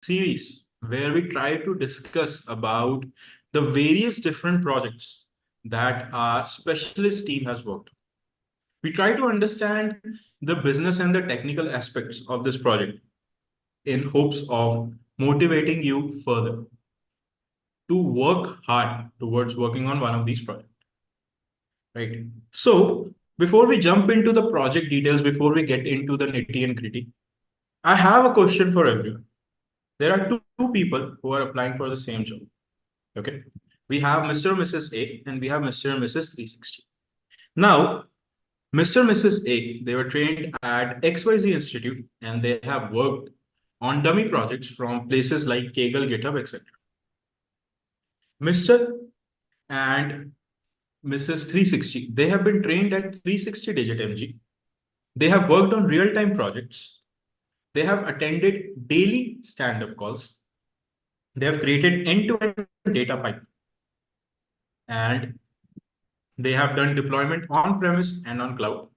series where we try to discuss about the various different projects that our specialist team has worked. We try to understand the business and the technical aspects of this project in hopes of motivating you further to work hard towards working on one of these projects. Right. So before we jump into the project details, before we get into the nitty and gritty, I have a question for everyone. There are two people who are applying for the same job. Okay. We have Mr. and Mrs. A and we have Mr. and Mrs. 360. Now, Mr. and Mrs. A, they were trained at XYZ Institute and they have worked on dummy projects from places like Kaggle, GitHub, etc. Mr. and Mrs. 360, they have been trained at 360DigiTMG. They have worked on real-time projects. They have attended daily stand-up calls. They have created end-to-end data pipeline. And they have done deployment on-premise and on cloud.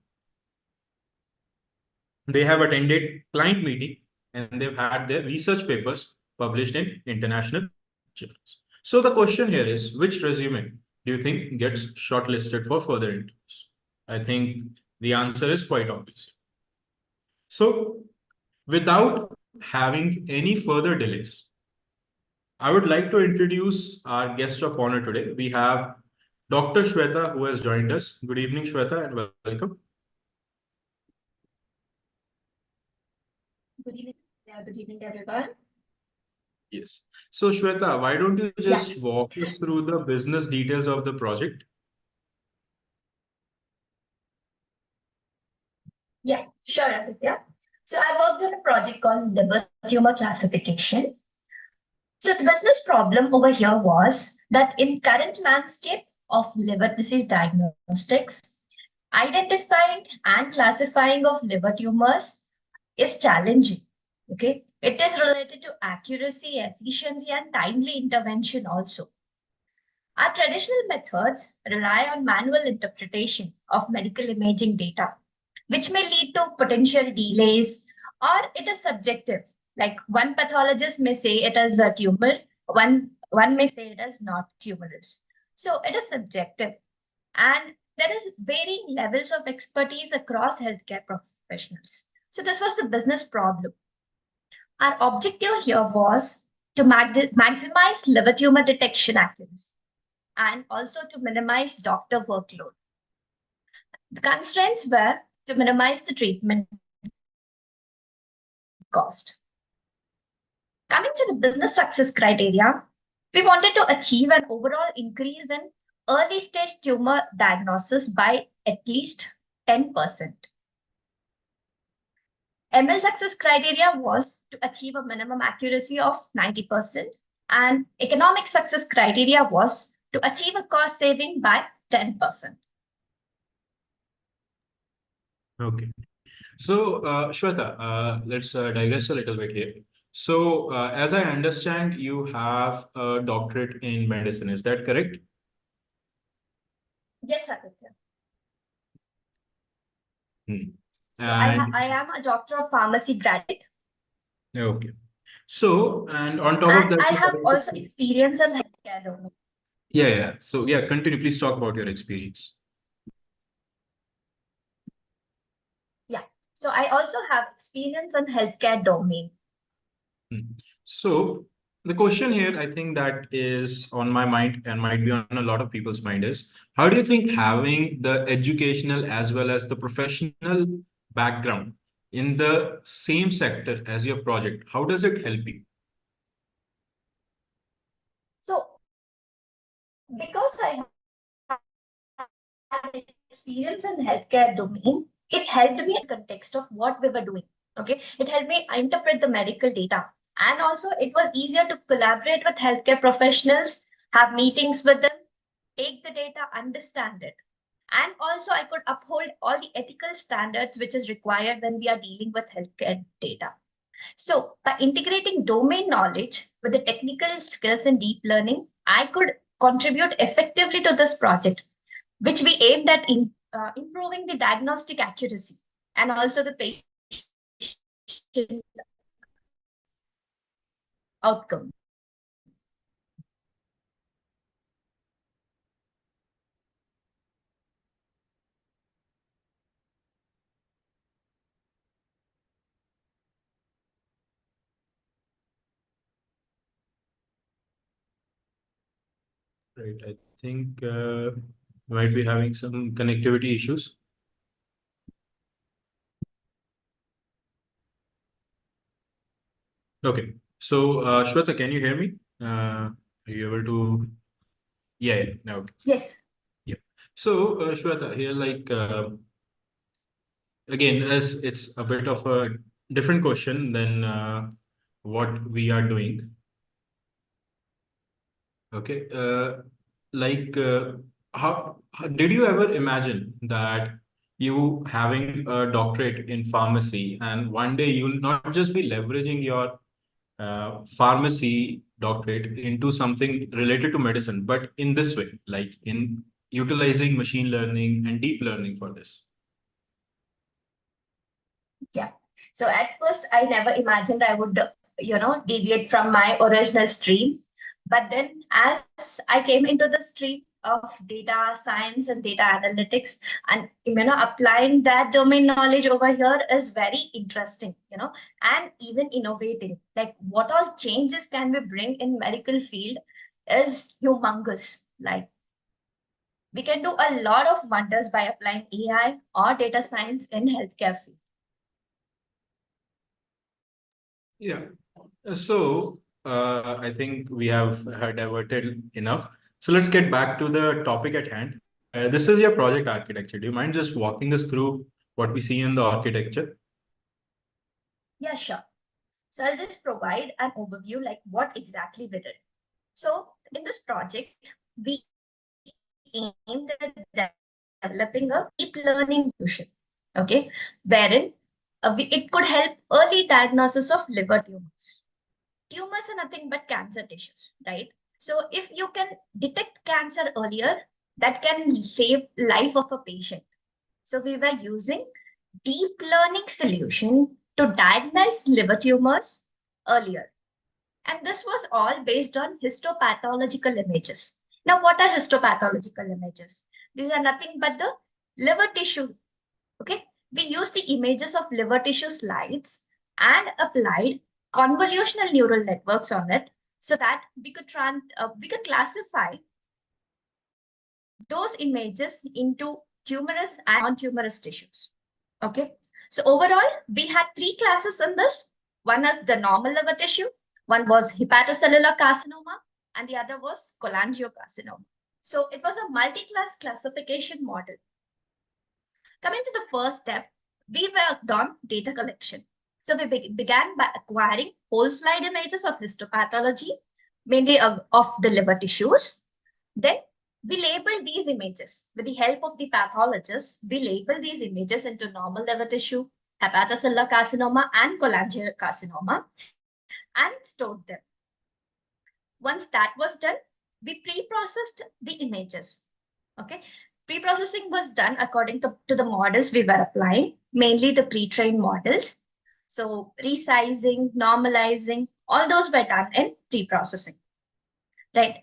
They have attended client meeting and they've had their research papers published in international journals. So the question here is, which resume do you think gets shortlisted for further interviews? I think the answer is quite obvious. So without having any further delays, I would like to introduce our guest of honor today. We have Dr. Shweta who has joined us. Good evening, Shweta, and welcome. Good evening. Good evening, everyone. Yes. So Shweta, why don't you just walk us through the business details of the project? Yeah, sure, Aditya. So I worked on a project called liver tumor classification. So the business problem over here was that in current landscape of liver disease diagnostics, identifying and classifying of liver tumors is challenging. Okay, it is related to accuracy, efficiency, and timely intervention also. Our traditional methods rely on manual interpretation of medical imaging data, which may lead to potential delays, or it is subjective. Like one pathologist may say it is a tumor, one may say it is not tumorous. So it is subjective. And there is varying levels of expertise across healthcare professionals. So this was the business problem. Our objective here was to maximize liver tumor detection accuracy and also to minimize doctor workload. The constraints were to minimize the treatment cost. Coming to the business success criteria, we wanted to achieve an overall increase in early stage tumor diagnosis by at least 10%. ML success criteria was to achieve a minimum accuracy of 90%, and economic success criteria was to achieve a cost saving by 10%. Okay. So, Shweta, let's digress a little bit here. So, as I understand, you have a doctorate in medicine. Is that correct? Yes, Aditya. So And I am a doctor of pharmacy graduate. okay. So, and on top of that, I have also experience in healthcare domain. Yeah. So, yeah, continue. Please talk about your experience. Yeah. So I also have experience in healthcare domain. So the question here, I think that is on my mind and might be on a lot of people's mind is, how do you think having the educational as well as the professional background in the same sector as your project, how does it help you? So because I have experience in healthcare domain, it helped me in the context of what we were doing. Okay, it helped me interpret the medical data. And also it was easier to collaborate with healthcare professionals, have meetings with them, take the data, understand it. And also I could uphold all the ethical standards which is required when we are dealing with healthcare data. So by integrating domain knowledge with the technical skills and deep learning, I could contribute effectively to this project, which we aimed at improving the diagnostic accuracy and also the patient outcome. Right. I think might be having some connectivity issues. Okay. So, Shweta, can you hear me? Are you able to? Yeah, yeah. Now, okay. Yes. Yeah. So, Shweta, here, again, as it's a bit of a different question than what we are doing. Okay. Like, how did you ever imagine that you having a doctorate in pharmacy and one day you'll not just be leveraging your pharmacy doctorate into something related to medicine, but in this way, like in utilizing machine learning and deep learning for this? Yeah. So at first, I never imagined I would, deviate from my original stream. But then, as I came into the stream of data science and data analytics, and applying that domain knowledge over here is very interesting, and even innovating. Like what all changes can we bring in medical field is humongous. Like we can do a lot of wonders by applying AI or data science in healthcare field. Yeah. So I think we have diverted enough. So let's get back to the topic at hand. This is your project architecture. Do you mind just walking us through what we see in the architecture? Yeah, sure. So I'll just provide an overview like what exactly we did. So in this project, we aimed at developing a deep learning solution, okay, wherein it could help early diagnosis of liver tumors. Tumors are nothing but cancer tissues, right? So if you can detect cancer earlier, that can save life of a patient. So we were using deep learning solution to diagnose liver tumors earlier. And this was all based on histopathological images. Now, what are histopathological images? These are nothing but the liver tissue. Okay. We used the images of liver tissue slides and applied convolutional neural networks on it so that we could classify those images into tumorous and non-tumorous tissues. Okay. So overall, we had three classes in this. One is the normal liver tissue, one was hepatocellular carcinoma, and the other was cholangiocarcinoma. So it was a multi-class classification model. Coming to the first step, we worked on data collection. So we began by acquiring whole slide images of histopathology, mainly of the liver tissues. Then we labeled these images with the help of the pathologist. We labeled these images into normal liver tissue, hepatocellular carcinoma, and cholangiocarcinoma, and stored them. Once that was done, we pre-processed the images. Okay, pre-processing was done according to the models we were applying, mainly the pre-trained models. So resizing, normalizing, all those were done in pre-processing. Right.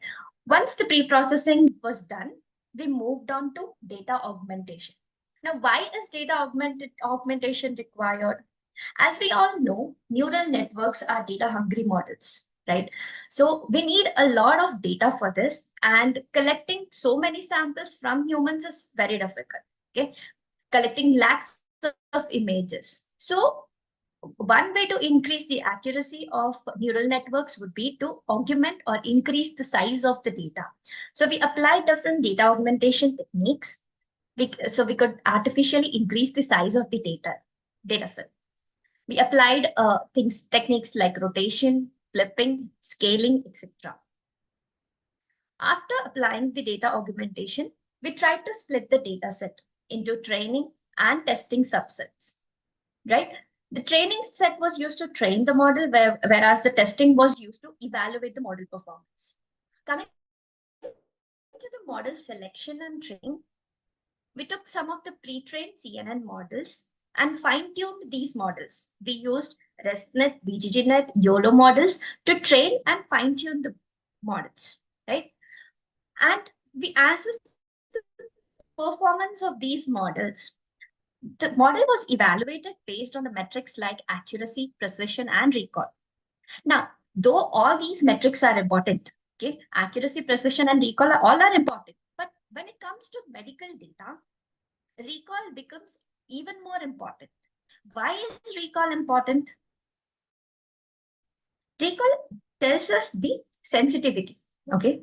Once the pre-processing was done, we moved on to data augmentation. Now, why is data augmentation required? As we all know, neural networks are data hungry models, right? So we need a lot of data for this, and collecting so many samples from humans is very difficult. Okay, collecting lakhs of images. So one way to increase the accuracy of neural networks would be to augment or increase the size of the data. So we applied different data augmentation techniques. So we could artificially increase the size of the data set. We applied techniques like rotation, flipping, scaling, etc. After applying the data augmentation, we tried to split the data set into training and testing subsets, right? The training set was used to train the model, whereas the testing was used to evaluate the model performance. Coming to the model selection and training, we took some of the pre-trained CNN models and fine-tuned these models. We used RESTnet, BGGNet, YOLO models to train and fine-tune the models, right? And we assessed the performance of these models. The model was evaluated based on the metrics like accuracy, precision, and recall. Now, though all these metrics are important, okay, accuracy, precision, and recall all are important. But when it comes to medical data, recall becomes even more important. Why is recall important? Recall tells us the sensitivity, okay?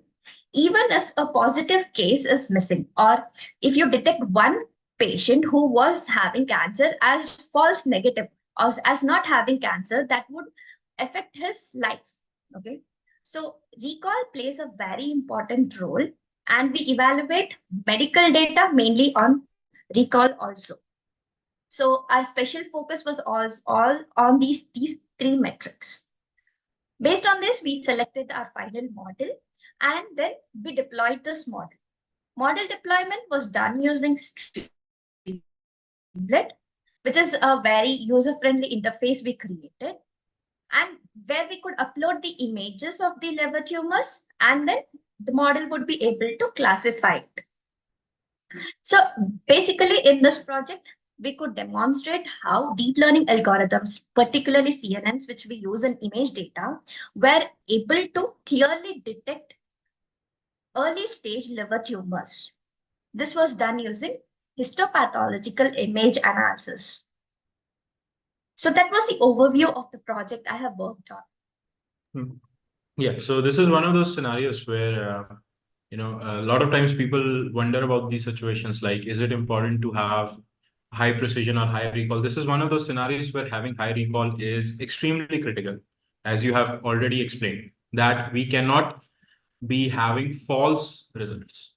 Even if a positive case is missing, or if you detect one patient who was having cancer as false negative or as not having cancer, that would affect his life, okay? So recall plays a very important role, and we evaluate medical data mainly on recall also. So our special focus was all on these three metrics. Based on this, we selected our final model and then we deployed this model. Model deployment was done using Streamlit, which is a very user-friendly interface we created, and where we could upload the images of the liver tumors, and then the model would be able to classify it. So basically, in this project, we could demonstrate how deep learning algorithms, particularly CNNs, which we use in image data, were able to clearly detect early stage liver tumors. This was done using histopathological image analysis. So that was the overview of the project I have worked on. Hmm. Yeah, so this is one of those scenarios where a lot of times people wonder about these situations, like, is it important to have high precision or high recall? This is one of those scenarios where having high recall is extremely critical, as you have already explained, that we cannot be having false results.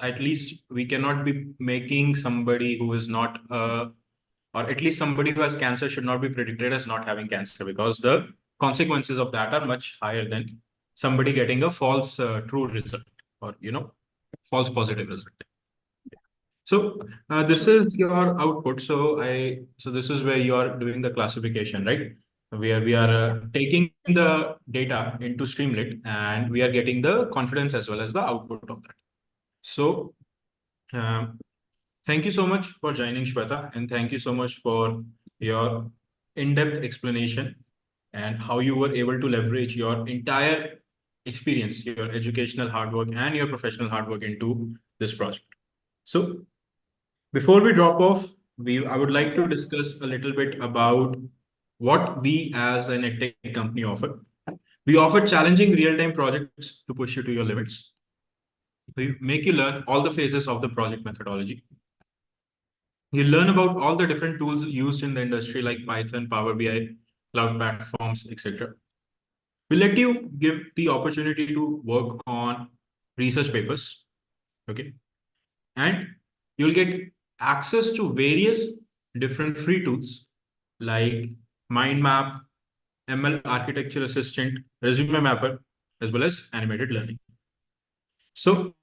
At least we cannot be making somebody who is not, or at least somebody who has cancer should not be predicted as not having cancer, because the consequences of that are much higher than somebody getting a false true result, or false positive result. So this True. is your output. So this is where you are doing the classification, right? Where we are taking the data into Streamlit and we are getting the confidence as well as the output of that. So um, thank you so much for joining, Shweta, and thank you so much for your in-depth explanation and how you were able to leverage your entire experience, your educational hard work and your professional hard work into this project. So before we drop off, I would like to discuss a little bit about what we as an edtech company offer. We offer challenging real-time projects to push you to your limits. We make you learn all the phases of the project methodology. You learn about all the different tools used in the industry like Python, Power BI, cloud platforms, etc. We let you give the opportunity to work on research papers, okay? And you'll get access to various different free tools like mind map, ML architecture assistant, resume mapper, as well as animated learning. So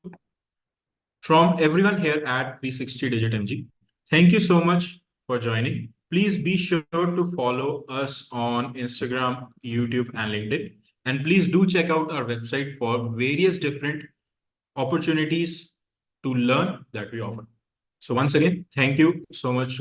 from everyone here at 360 Digit MG, thank you so much for joining. Please be sure to follow us on Instagram, YouTube, and LinkedIn. And please do check out our website for various different opportunities to learn that we offer. So once again, thank you so much